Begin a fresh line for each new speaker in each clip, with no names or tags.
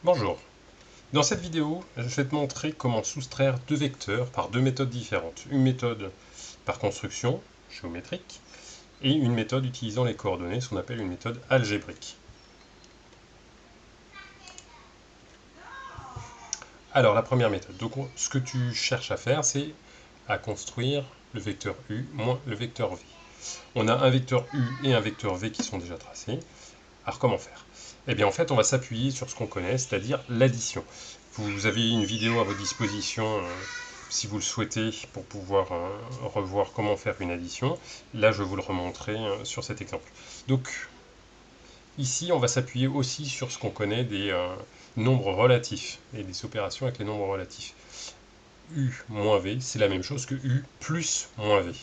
Bonjour. Dans cette vidéo, je vais te montrer comment soustraire deux vecteurs par deux méthodes différentes. Une méthode par construction, géométrique, et une méthode utilisant les coordonnées, ce qu'on appelle une méthode algébrique. Alors, la première méthode. Donc, ce que tu cherches à faire, c'est à construire le vecteur U moins le vecteur V. On a un vecteur U et un vecteur V qui sont déjà tracés. Alors, comment faire? Eh bien, en fait, on va s'appuyer sur ce qu'on connaît, c'est-à-dire l'addition. Vous avez une vidéo à votre disposition si vous le souhaitez pour pouvoir revoir comment faire une addition. Là, je vais vous le remontrer sur cet exemple. Donc, ici, on va s'appuyer aussi sur ce qu'on connaît des nombres relatifs et des opérations avec les nombres relatifs. U moins V, c'est la même chose que U plus moins V.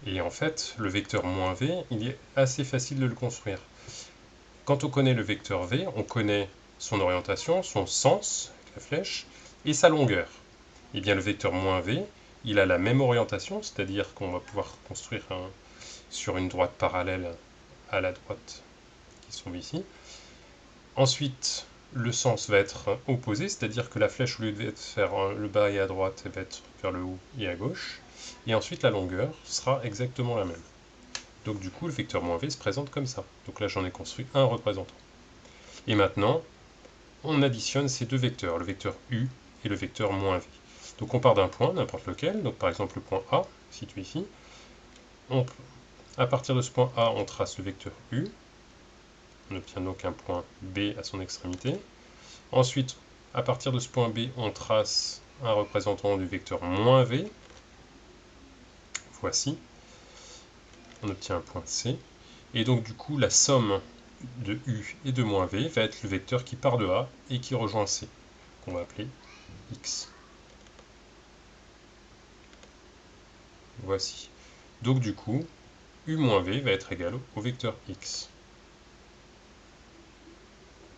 Et en fait, le vecteur moins V, il est assez facile de le construire. Quand on connaît le vecteur V, on connaît son orientation, son sens, avec la flèche, et sa longueur. Et bien le vecteur moins V, il a la même orientation, c'est-à-dire qu'on va pouvoir construire sur une droite parallèle à la droite qui se trouve ici. Ensuite, le sens va être opposé, c'est-à-dire que la flèche, au lieu de faire le bas et à droite, elle va être vers le haut et à gauche. Et ensuite, la longueur sera exactement la même. Donc du coup, le vecteur moins V se présente comme ça. Donc là, j'en ai construit un représentant. Et maintenant, on additionne ces deux vecteurs, le vecteur U et le vecteur moins V. Donc on part d'un point, n'importe lequel, donc par exemple le point A, situé ici. À partir de ce point A, on trace le vecteur U. On obtient donc un point B à son extrémité. Ensuite, à partir de ce point B, on trace un représentant du vecteur moins V. Voici. On obtient un point C. Et donc du coup, la somme de U et de moins V va être le vecteur qui part de A et qui rejoint C, qu'on va appeler X. Voici. Donc du coup, U moins V va être égal au vecteur X.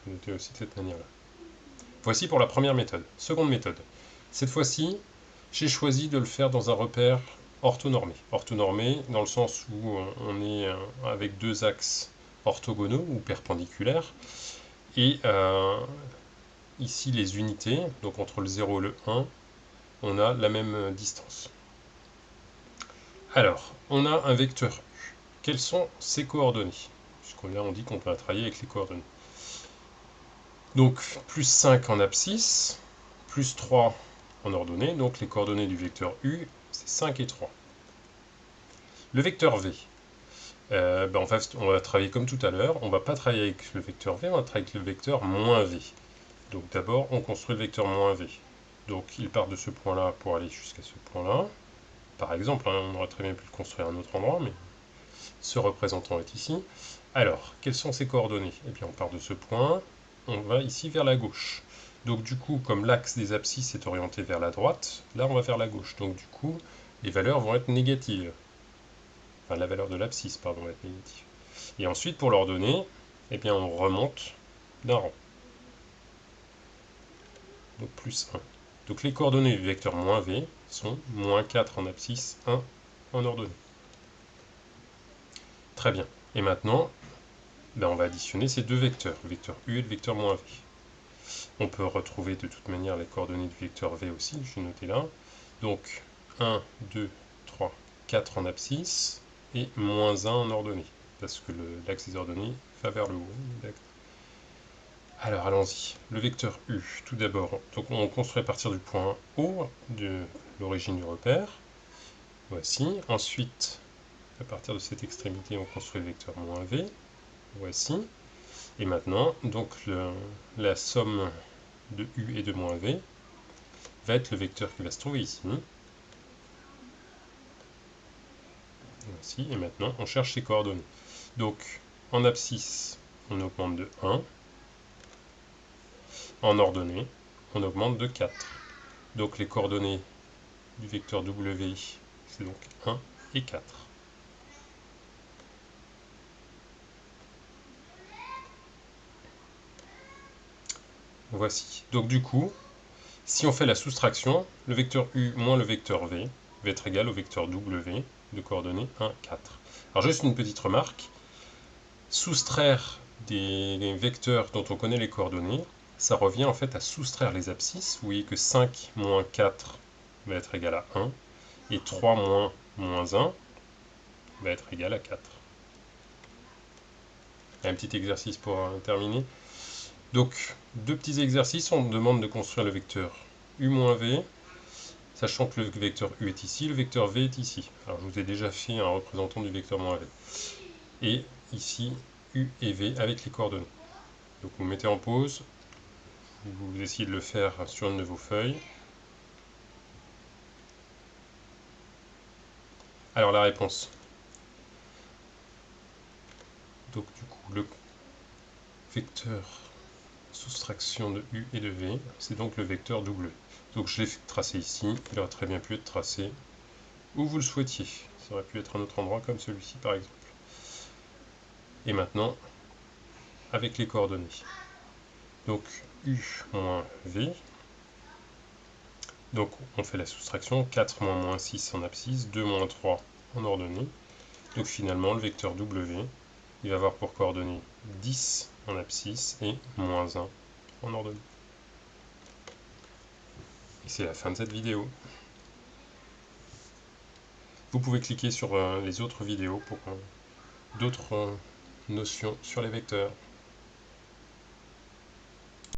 Je vais noter aussi de cette manière-là. Voici pour la première méthode. Seconde méthode. Cette fois-ci, j'ai choisi de le faire dans un repère orthonormé. Orthonormé dans le sens où on est avec deux axes orthogonaux ou perpendiculaires. Et ici, les unités, donc entre le 0 et le 1, on a la même distance. Alors, on a un vecteur U. Quelles sont ses coordonnées? Puisqu'on là, on dit qu'on peut travailler avec les coordonnées. Donc, plus 5 en abscisse, plus 3 en ordonnée. Donc, les coordonnées du vecteur U, c'est 5 et 3. Le vecteur V, en fait, on va travailler comme tout à l'heure. On ne va pas travailler avec le vecteur V, on va travailler avec le vecteur moins V. Donc, d'abord, on construit le vecteur moins V. Donc, il part de ce point-là pour aller jusqu'à ce point-là. Par exemple, hein, on aurait très bien pu le construire à un autre endroit, mais ce représentant est ici. Alors, quelles sont ses coordonnées? Eh bien, on part de ce point, on va ici vers la gauche. Donc du coup, comme l'axe des abscisses est orienté vers la droite, là on va vers la gauche. Donc du coup, les valeurs vont être négatives. Enfin, la valeur de l'abscisse, pardon, va être négative. Et ensuite, pour l'ordonnée, eh bien, on remonte d'un rang. Donc plus 1. Donc les coordonnées du vecteur moins V sont moins 4 en abscisse, 1 en ordonnée. Très bien. Et maintenant, on va additionner ces deux vecteurs, le vecteur U et le vecteur moins V. On peut retrouver de toute manière les coordonnées du vecteur V aussi, je vais noter là. Donc 1, 2, 3, 4 en abscisse et moins 1 en ordonnée, parce que l'axe des ordonnées va vers le haut. Alors allons-y. Le vecteur U, tout d'abord, donc on construit à partir du point O de l'origine du repère. Voici. Ensuite, à partir de cette extrémité, on construit le vecteur moins V. Voici. Et maintenant, donc la somme de U et de moins V va être le vecteur qui va se trouver ici. Voici, et maintenant on cherche ses coordonnées. Donc en abscisse, on augmente de 1. En ordonnée, on augmente de 4. Donc les coordonnées du vecteur W, c'est donc 1 et 4. Voici. Donc du coup, si on fait la soustraction, le vecteur U moins le vecteur V va être égal au vecteur W de coordonnées 1, 4. Alors juste une petite remarque. Soustraire des vecteurs dont on connaît les coordonnées, ça revient en fait à soustraire les abscisses. Vous voyez que 5 moins 4 va être égal à 1, et 3 moins moins 1 va être égal à 4. Un petit exercice pour terminer. Donc, deux petits exercices, on demande de construire le vecteur u-v, sachant que le vecteur u est ici, le vecteur v est ici. Alors, je vous ai déjà fait un représentant du vecteur -v. Et ici, u et v avec les coordonnées. Donc, vous mettez en pause, vous essayez de le faire sur une de vos feuilles. Alors, la réponse. Donc, du coup, le vecteur soustraction de u et de v, c'est donc le vecteur w. Donc je l'ai tracé ici, il aurait très bien pu être tracé où vous le souhaitiez. Ça aurait pu être un autre endroit comme celui-ci par exemple. Et maintenant, avec les coordonnées. Donc u moins v. Donc on fait la soustraction, 4 moins moins 6 en abscisse, 2 moins 3 en ordonnée. Donc finalement le vecteur w, il va avoir pour coordonnées 10 en abscisse et moins 1 en ordonnée. Et c'est la fin de cette vidéo. Vous pouvez cliquer sur les autres vidéos pour d'autres notions sur les vecteurs.